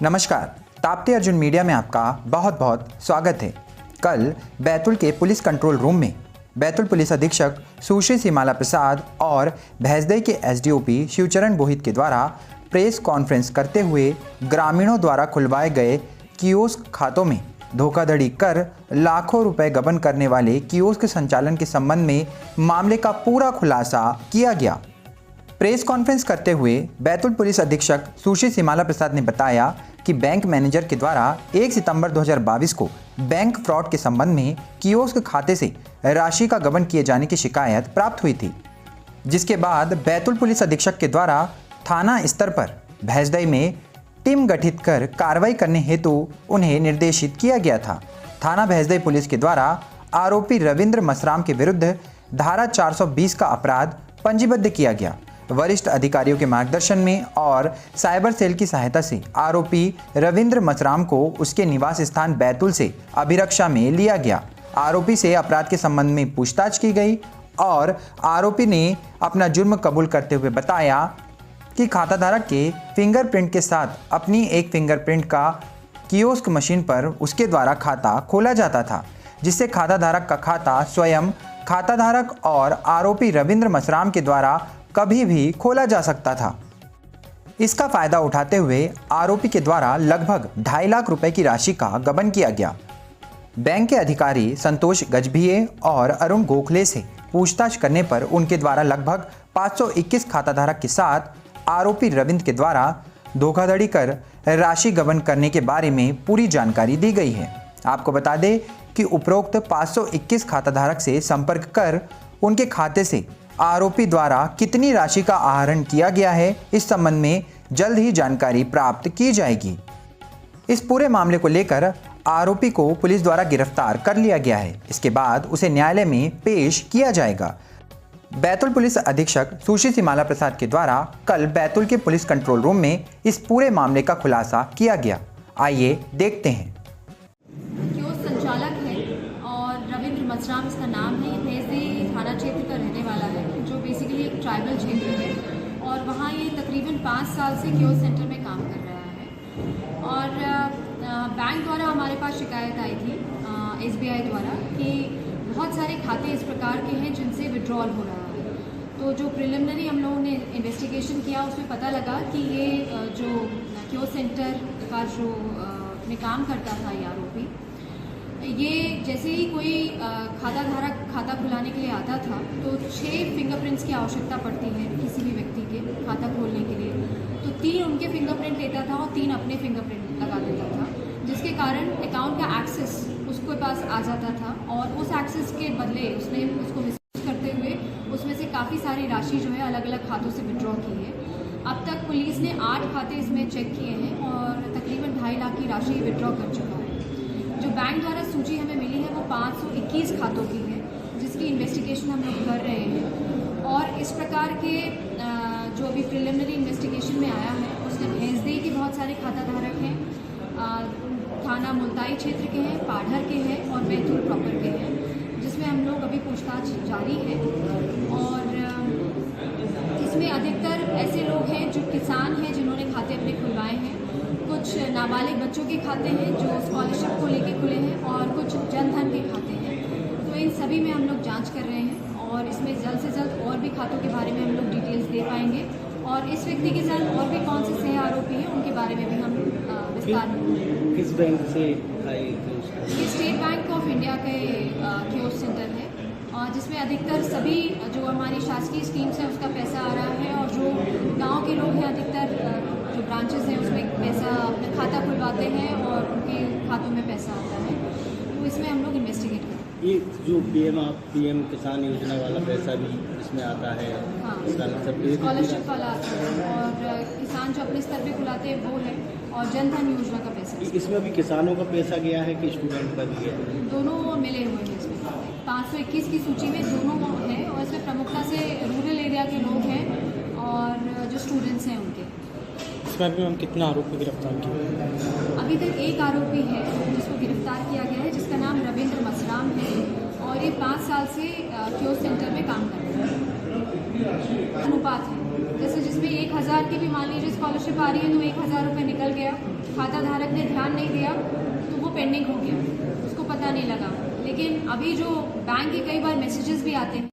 नमस्कार, ताप्ती अर्जुन मीडिया में आपका बहुत बहुत स्वागत है। कल बैतूल के पुलिस कंट्रोल रूम में बैतूल पुलिस अधीक्षक सुश्री सीमाला प्रसाद और भैंसदई के एसडीओपी शिवचरण बोहित के द्वारा प्रेस कॉन्फ्रेंस करते हुए ग्रामीणों द्वारा खुलवाए गए कियोस्क खातों में धोखाधड़ी कर लाखों रुपए गबन करने वाले कियोस्क संचालन के संबंध में मामले का पूरा खुलासा किया गया। प्रेस कॉन्फ्रेंस करते हुए बैतूल पुलिस अधीक्षक सुश्री सीमाला प्रसाद ने बताया कि बैंक मैनेजर के द्वारा 1 सितंबर 2022 को बैंक फ्रॉड के संबंध में कियोस्क खाते से राशि का गबन किए जाने की शिकायत प्राप्त हुई थी, जिसके बाद बैतूल पुलिस अधीक्षक के द्वारा थाना स्तर पर भैंसदई में टीम गठित कर कार्रवाई करने हेतु उन्हें निर्देशित किया गया था। थाना भैंसदई पुलिस के द्वारा आरोपी रविंद्र मसराम के विरुद्ध धारा 420 का अपराध पंजीबद्ध किया गया। वरिष्ठ अधिकारियों के मार्गदर्शन में और साइबर सेल की सहायता से आरोपी रविंद्र मसराम को उसके निवास स्थान बैतूल से अभिरक्षा में लिया गया। आरोपी से अपराध के संबंध में पूछताछ की गई और आरोपी ने अपना जुर्म कबूल करते हुए बताया कि खाताधारक के फिंगरप्रिंट के साथ अपनी एक फिंगरप्रिंट का कियोस्क मशीन पर उसके द्वारा खाता खोला जाता था, जिससे खाताधारक का खाता स्वयं खाताधारक और आरोपी रविंद्र मसराम के द्वारा कभी भी खोला जा सकता था। इसका फायदा उठाते हुए आरोपी के द्वारा लगभग 2.5 लाख रुपए की राशि का गबन किया गया। बैंक के अधिकारी संतोष गजभिये और अरुण गोखले से पूछताछ करने पर उनके द्वारा लगभग 521 खाताधारक के साथ आरोपी रविंद्र के द्वारा धोखाधड़ी कर राशि गबन करने के बारे में पूरी जानकारी दी गई है। आपको बता दें कि उपरोक्त 521 खाताधारक से संपर्क कर उनके खाते से आरोपी द्वारा कितनी राशि का आहरण किया गया है, इस संबंध में जल्द ही जानकारी प्राप्त की जाएगी। इस पूरे मामले को लेकर आरोपी को पुलिस द्वारा गिरफ्तार कर लिया गया है। इसके बाद उसे न्यायालय में पेश किया जाएगा। बैतूल पुलिस अधीक्षक सुश्री सीमाला प्रसाद के द्वारा कल बैतूल के पुलिस कंट्रोल रूम में इस पूरे मामले का खुलासा किया गया। आइए देखते हैं। कियोस्क संचालक है और रविंद्र मसराम इसका नाम है। भैंसदई थाना क्षेत्र का रहने वाला है, जो बेसिकली एक ट्राइबल क्षेत्र है और वहाँ ये तकरीबन 5 साल से कियोस्क सेंटर में काम कर रहा है। और बैंक द्वारा हमारे पास शिकायत आई थी SBI द्वारा कि बहुत सारे खाते इस प्रकार के हैं जिनसे विड्रॉल हो रहा है। तो जो प्रिलिमिनरी हम लोगों ने इन्वेस्टिगेशन किया उसमें पता लगा कि ये जो कियोस्क सेंटर का जो में काम करता था ये आरोपी, ये जैसे ही कोई खाताधारक खाता खुलाने के लिए आता था तो 6 फिंगरप्रिंट्स की आवश्यकता पड़ती है किसी भी व्यक्ति के खाता खोलने के लिए। तो 3 उनके फिंगरप्रिंट लेता था और 3 अपने फिंगरप्रिंट लगा देता था, जिसके कारण अकाउंट का एक्सेस उसके पास आ जाता था और उस एक्सेस के बदले उसने उसको मिसयूज करते हुए उसमें से काफ़ी सारी राशि जो है अलग अलग खातों से विड्रॉ की है। अब तक पुलिस ने 8 खाते इसमें चेक किए हैं और तकरीबन 2.5 लाख की राशि विड्रॉ कर चुका है। जो बैंक द्वारा सूची हमें मिली है वो 521 खातों की है, जिसकी इन्वेस्टिगेशन हम लोग कर रहे हैं। और इस प्रकार के जो अभी प्रिलिमिनरी इन्वेस्टिगेशन में आया है उसमें भैंसदई के बहुत सारे खाताधारक हैं, थाना मुल्ताई क्षेत्र के हैं, पाढ़र के हैं और बैतूल प्रॉपर के हैं, जिसमें हम लोग अभी पूछताछ जारी है। और इसमें अधिकतर ऐसे लोग हैं जो किसान हैं जिन्होंने खाते अपने खुलवाए हैं, कुछ नाबालिग बच्चों के खाते हैं जो स्कॉलरशिप को लेके खुले हैं और कुछ जनधन के खाते हैं। तो इन सभी में हम लोग जांच कर रहे हैं और इसमें जल्द से जल्द और भी खातों के बारे में हम लोग डिटेल्स दे पाएंगे और इस व्यक्ति के साथ और भी कौन से सह आरोपी हैं उनके बारे में भी हम विस्तार में। किस बैंक से आए? ये स्टेट बैंक ऑफ इंडिया के कियोस्क सेंटर है और जिसमें अधिकतर सभी जो हमारी शासकीय स्कीम्स हैं उसका पैसा आ रहा है और जो गांव के लोग हैं अधिकतर जो ब्रांचेस हैं उसमें पैसा अपना खाता खुलवाते हैं और उनके खातों में पैसा आता है। तो इसमें हम लोग इन्वेस्टिगेट करें। ये जो PM किसान योजना वाला पैसा भी इसमें आता है? हाँ, सब स्कॉलरशिप वाला आता है और किसान जो अपने स्तर पे खुलाते हैं वो है और जनधन योजना का पैसा। इसमें भी किसानों का पैसा गया है कि स्टूडेंट का भी है? दोनों मिले हुए हैं इसमें। 521 की सूची में दोनों है और इसमें प्रमुखता से रूरल एरिया के लोग हैं और जो स्टूडेंट्स हैं उनके। इसमें अभी हम कितना आरोपी गिरफ्तार किए? अभी तक एक आरोपी है जिसको गिरफ्तार किया गया है, जिसका नाम रविंद्र मसराम है और और ये 5 साल से क्योस सेंटर में काम कर रहे हैं। अनुपात है, जैसे जिसमें 1000 की भी मान लीजिए स्कॉलरशिप आ रही है तो 1000 रुपये निकल गया, खाता धारक ने ध्यान नहीं दिया तो वो पेंडिंग हो गया, उसको पता नहीं लगा। लेकिन अभी जो बैंक के कई बार मैसेजेस भी आते हैं